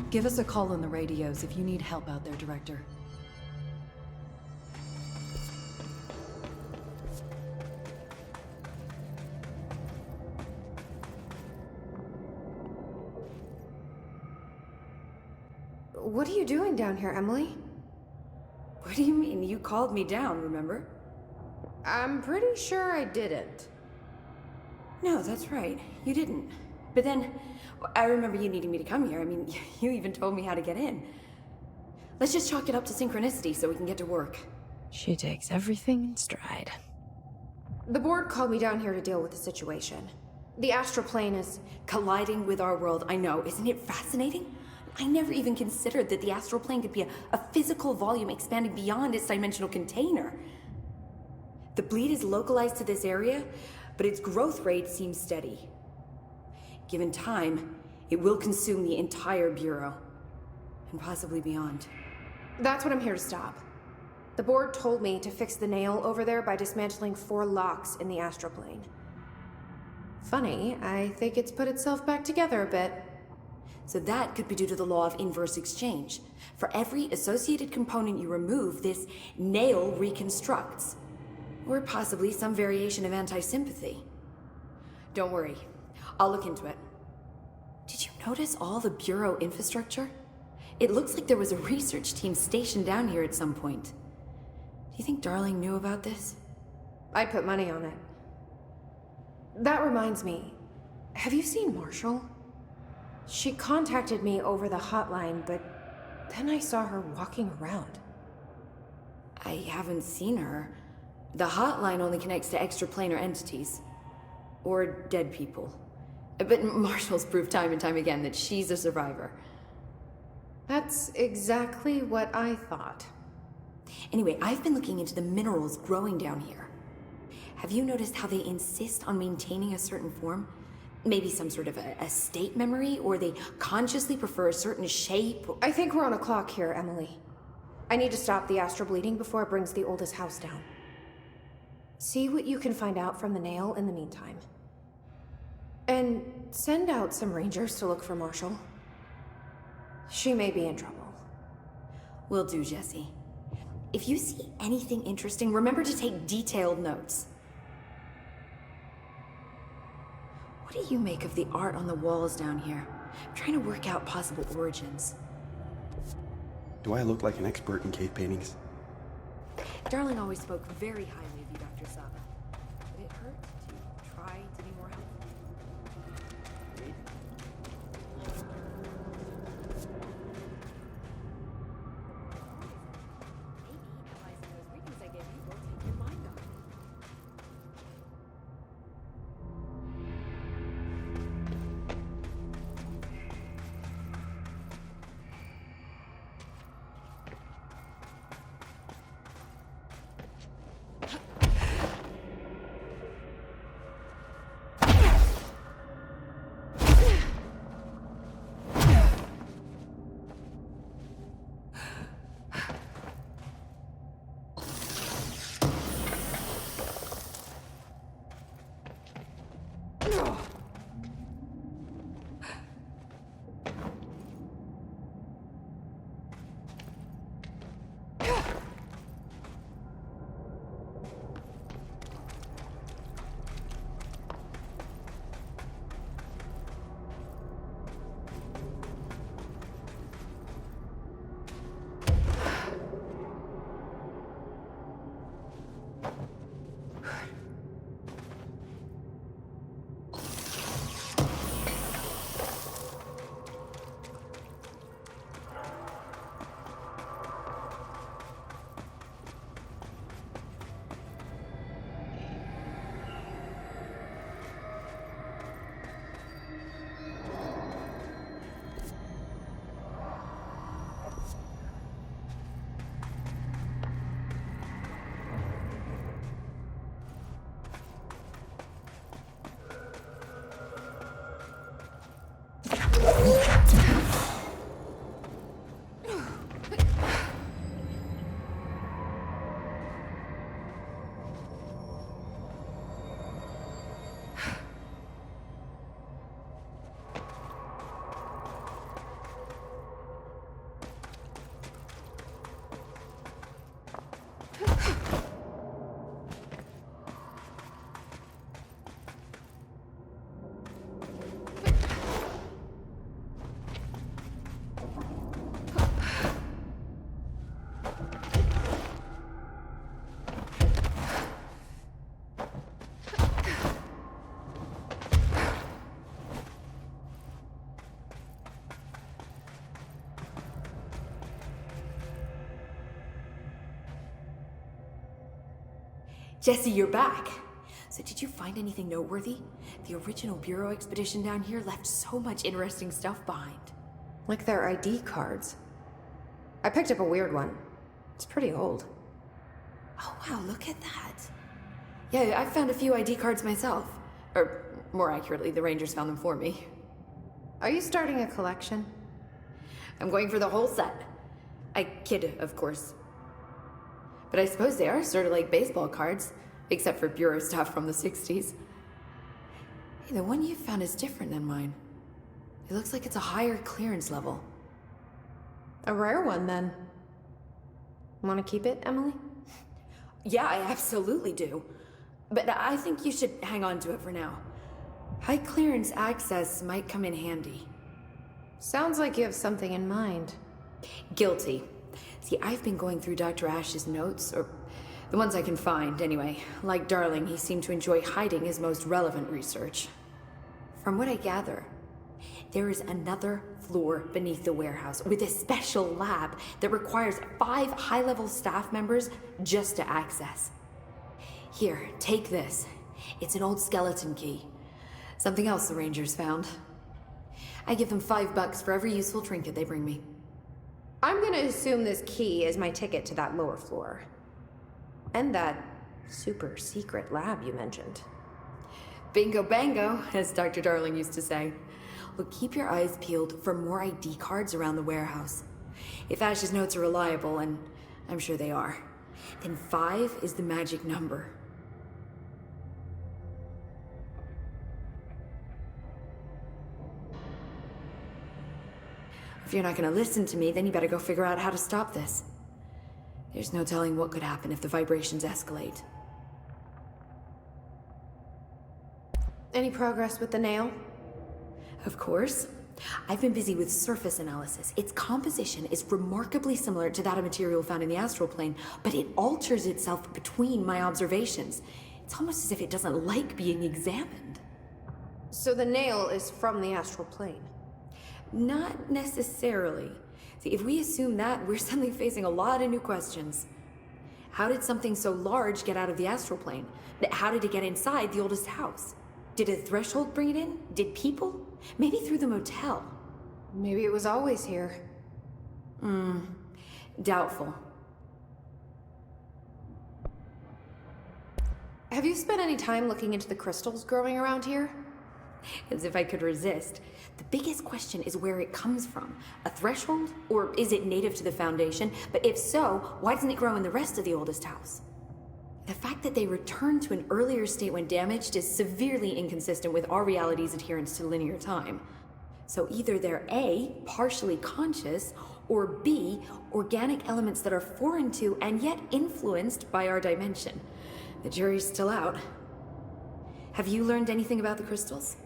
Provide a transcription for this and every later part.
Give us a call on the radios if you need help out there, Director. What are you doing down here, Emily? What do you mean? You called me down, remember? I'm pretty sure I didn't. No, that's right. You didn't. But then, I remember you needing me to come here. I mean, you even told me how to get in. Let's just chalk it up to synchronicity so we can get to work. She takes everything in stride. The board called me down here to deal with the situation. The astral plane is... Colliding with our world, I know. Isn't it fascinating? I never even considered that the astral plane could be a physical volume expanding beyond its dimensional container. The bleed is localized to this area, but its growth rate seems steady. Given time, it will consume the entire Bureau, and possibly beyond. That's what I'm here to stop. The board told me to fix the nail over there by dismantling 4 locks in the astral plane. Funny, I think it's put itself back together a bit. So that could be due to the law of inverse exchange. For every associated component you remove, this nail reconstructs. Or possibly some variation of anti-sympathy. Don't worry, I'll look into it. Did you notice all the Bureau infrastructure? It looks like there was a research team stationed down here at some point. Do you think Darling knew about this? I'd put money on it. That reminds me, have you seen Marshall? She contacted me over the hotline, but then I saw her walking around. I haven't seen her. The hotline only connects to extraplanar entities. Or dead people. But Marshall's proved time and time again that she's a survivor. That's exactly what I thought. Anyway, I've been looking into the minerals growing down here. Have you noticed how they insist on maintaining a certain form? Maybe some sort of a state memory, or they consciously prefer a certain shape? I think we're on a clock here, Emily. I need to stop the astral bleeding before it brings the oldest house down. See what you can find out from the nail in the meantime. And send out some rangers to look for Marshall. She may be in trouble. Will do, Jesse. If you see anything interesting, remember to take detailed notes. What do you make of the art on the walls down here? I'm trying to work out possible origins. Do I look like an expert in cave paintings? Darling always spoke very highly of you, Dr. Saba. Would it hurt to try to be more helpful? Maybe analyzing those readings I gave you will take your mind off. Jesse, you're back. So did you find anything noteworthy? The original Bureau expedition down here left so much interesting stuff behind. Like their ID cards. I picked up a weird one. It's pretty old. Oh wow, look at that. Yeah, I found a few ID cards myself. Or, more accurately, the Rangers found them for me. Are you starting a collection? I'm going for the whole set. I kid, of course. But I suppose they are sort of like baseball cards, except for Bureau stuff from the 60s. Hey, the one you found is different than mine. It looks like it's a higher clearance level. A rare one, then. Want to keep it, Emily? Yeah, I absolutely do. But I think you should hang on to it for now. High clearance access might come in handy. Sounds like you have something in mind. Guilty. See, I've been going through Dr. Ash's notes, or the ones I can find, anyway. Like Darling, he seemed to enjoy hiding his most relevant research. From what I gather, there is another floor beneath the warehouse with a special lab that requires 5 high-level staff members just to access. Here, take this. It's an old skeleton key. Something else the Rangers found. I give them $5 for every useful trinket they bring me. I'm gonna assume this key is my ticket to that lower floor. And that super secret lab you mentioned. Bingo bango, as Dr. Darling used to say. Look, keep your eyes peeled for more ID cards around the warehouse. If Ash's notes are reliable, and I'm sure they are, then 5 is the magic number. If you're not gonna listen to me, then you better go figure out how to stop this. There's no telling what could happen if the vibrations escalate. Any progress with the nail? Of course. I've been busy with surface analysis. Its composition is remarkably similar to that of material found in the astral plane, but it alters itself between my observations. It's almost as if it doesn't like being examined. So the nail is from the astral plane? Not necessarily. See, if we assume that, we're suddenly facing a lot of new questions. How did something so large get out of the astral plane? How did it get inside the oldest house? Did a threshold bring it in? Did people? Maybe through the motel. Maybe it was always here. Doubtful. Have you spent any time looking into the crystals growing around here? As if I could resist. The biggest question is where it comes from. A threshold? Or is it native to the Foundation? But if so, why doesn't it grow in the rest of the oldest house? The fact that they returned to an earlier state when damaged is severely inconsistent with our reality's adherence to linear time. So either they're A, partially conscious, or B, organic elements that are foreign to and yet influenced by our dimension. The jury's still out. Have you learned anything about the crystals?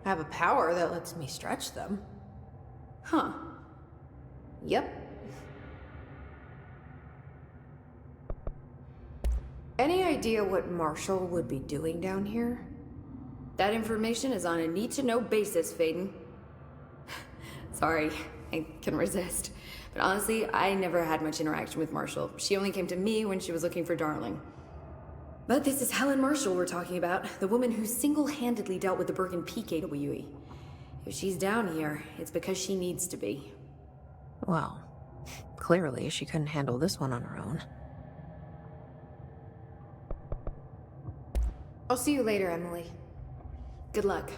I have a power that lets me stretch them. Huh. Yep. Any idea what Marshall would be doing down here? That information is on a need-to-know basis, Faden. Sorry, I couldn't resist. But honestly, I never had much interaction with Marshall. She only came to me when she was looking for Darling. But this is Helen Marshall we're talking about, the woman who single-handedly dealt with the Bergen Peak AWE. If she's down here, it's because she needs to be. Well, clearly she couldn't handle this one on her own. I'll see you later, Emily. Good luck.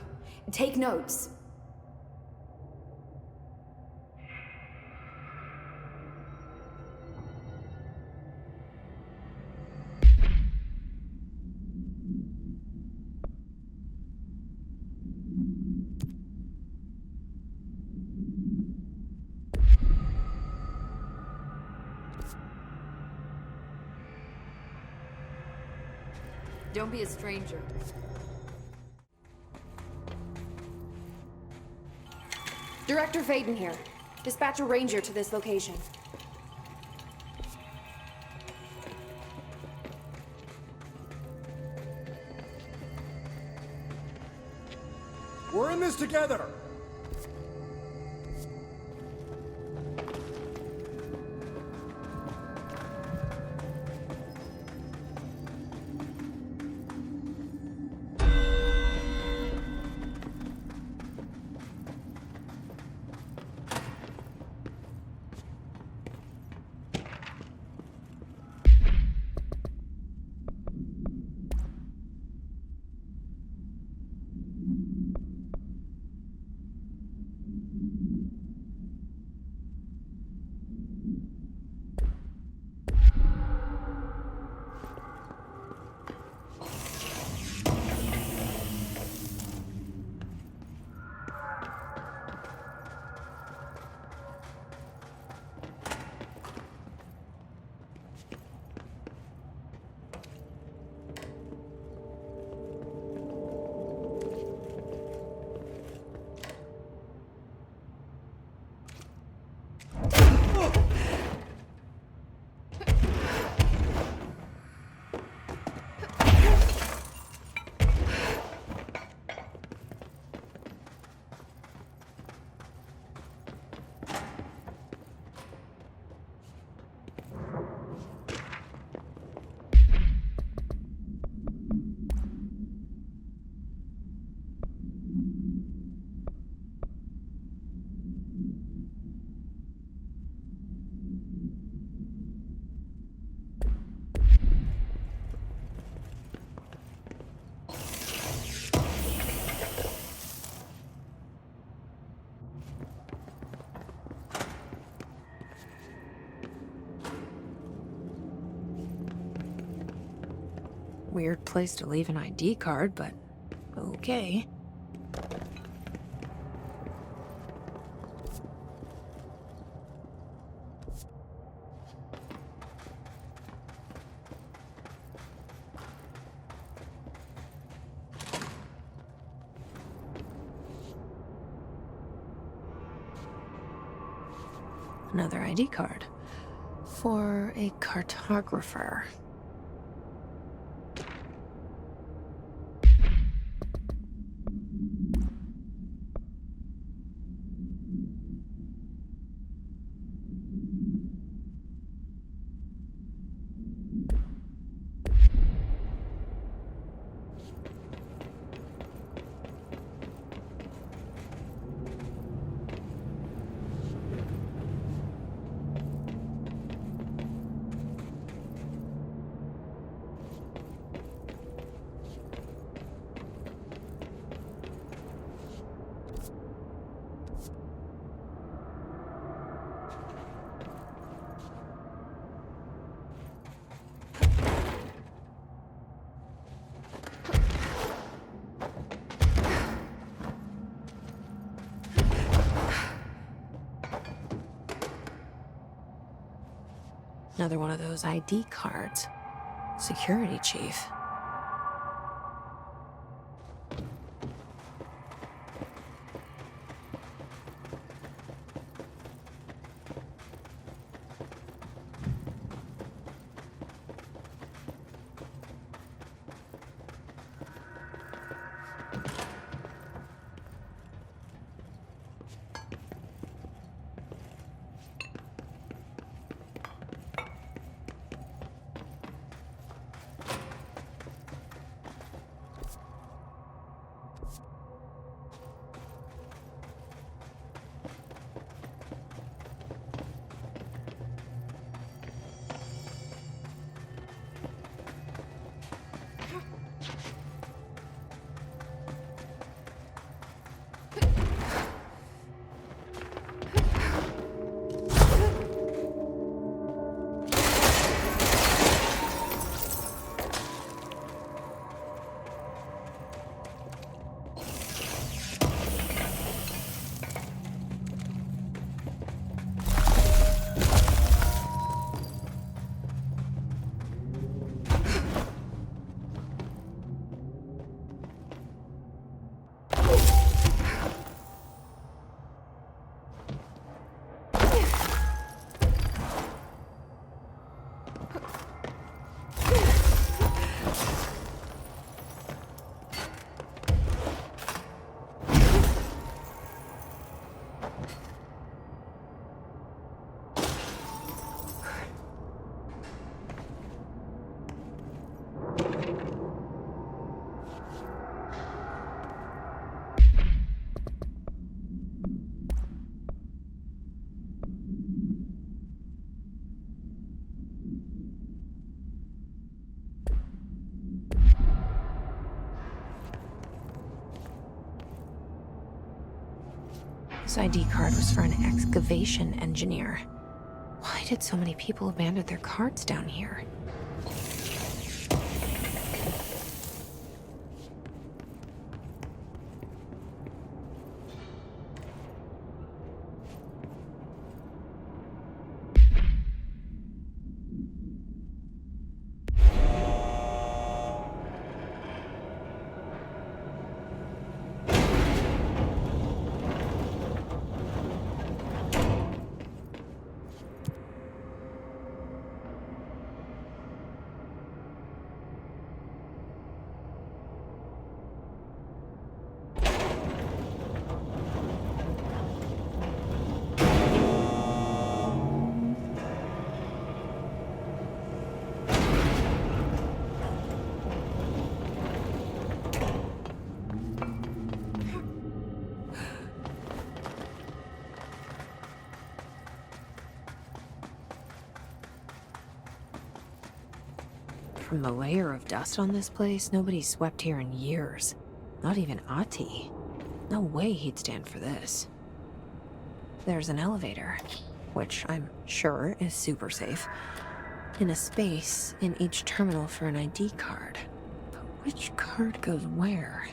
Take notes. Don't be a stranger. Director Faden here. Dispatch a ranger to this location. We're in this together! Weird place to leave an ID card, but okay. Another ID card for a cartographer. Another one of those ID cards. Security chief. This ID card was for an excavation engineer. Why did so many people abandon their cards down here? From the layer of dust on this place, nobody's swept here in years. Not even Ahti. No way he'd stand for this. There's an elevator, which I'm sure is super safe, in a space in each terminal for an ID card. But which card goes where?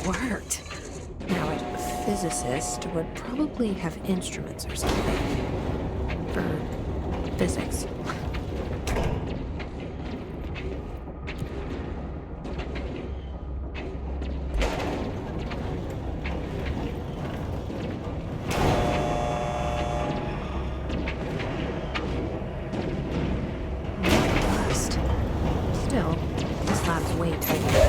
Worked. Now, a physicist would probably have instruments or something. For physics. Dust. Still, this lab's way tighter.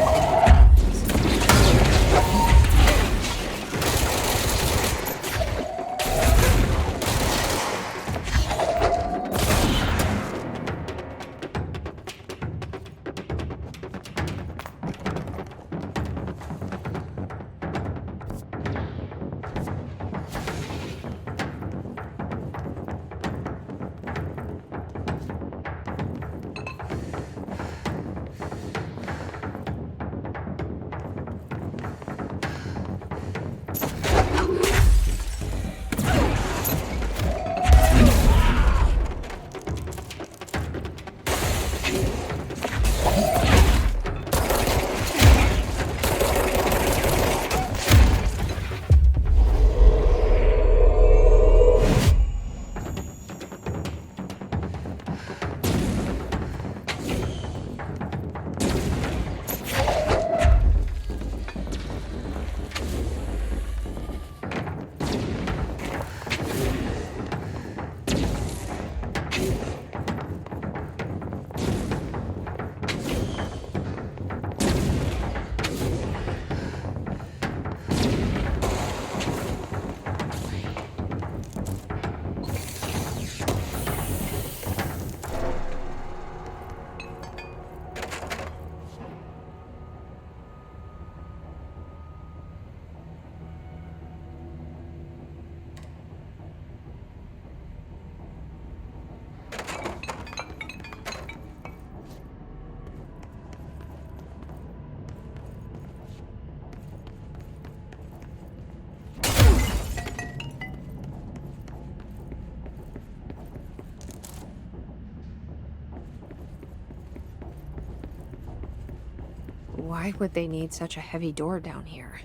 Why would they need such a heavy door down here?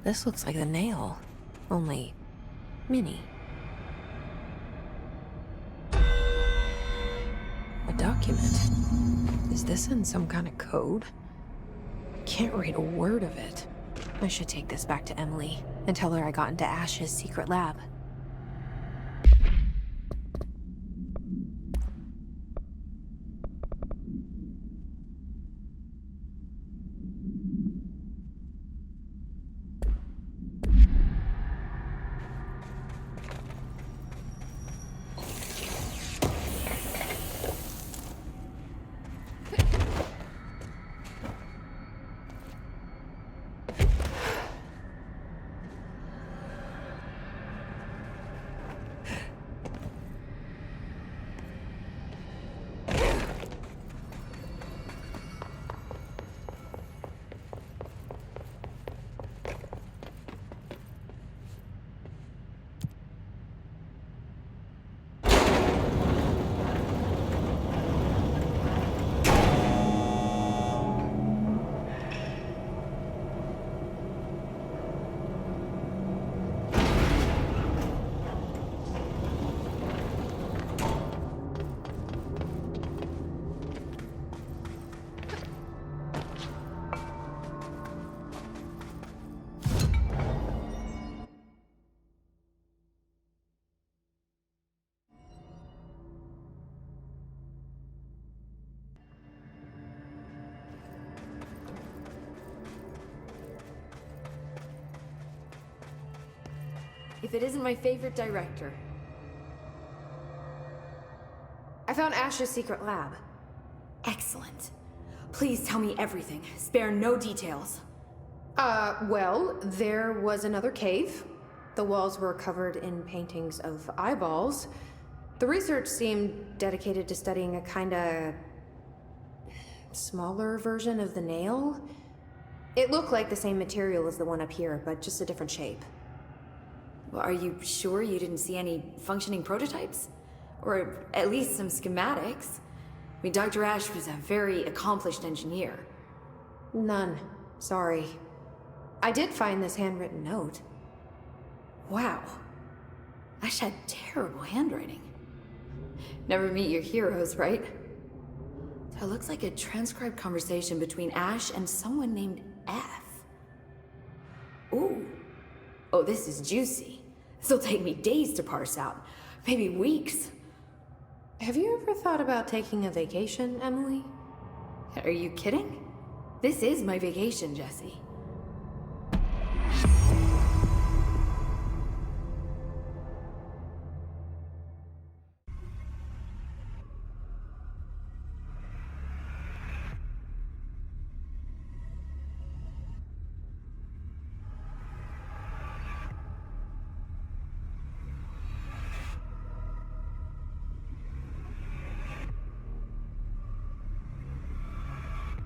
This looks like the nail, only mini. A document. Is this in some kind of code? Can't read a word of it. I should take this back to Emily and tell her I got into Ash's secret lab. If it isn't my favorite director. I found Ash's secret lab. Excellent. Please tell me everything. Spare no details. Well, there was another cave. The walls were covered in paintings of eyeballs. The research seemed dedicated to studying a kinda smaller version of the nail. It looked like the same material as the one up here, but just a different shape. Well, are you sure you didn't see any functioning prototypes? Or at least some schematics? I mean, Dr. Ash was a very accomplished engineer. None. Sorry. I did find this handwritten note. Wow. Ash had terrible handwriting. Never meet your heroes, right? It looks like a transcribed conversation between Ash and someone named F. Ooh. Oh, this is juicy. This'll take me days to parse out. Maybe weeks. Have you ever thought about taking a vacation, Emily? Are you kidding? This is my vacation, Jesse.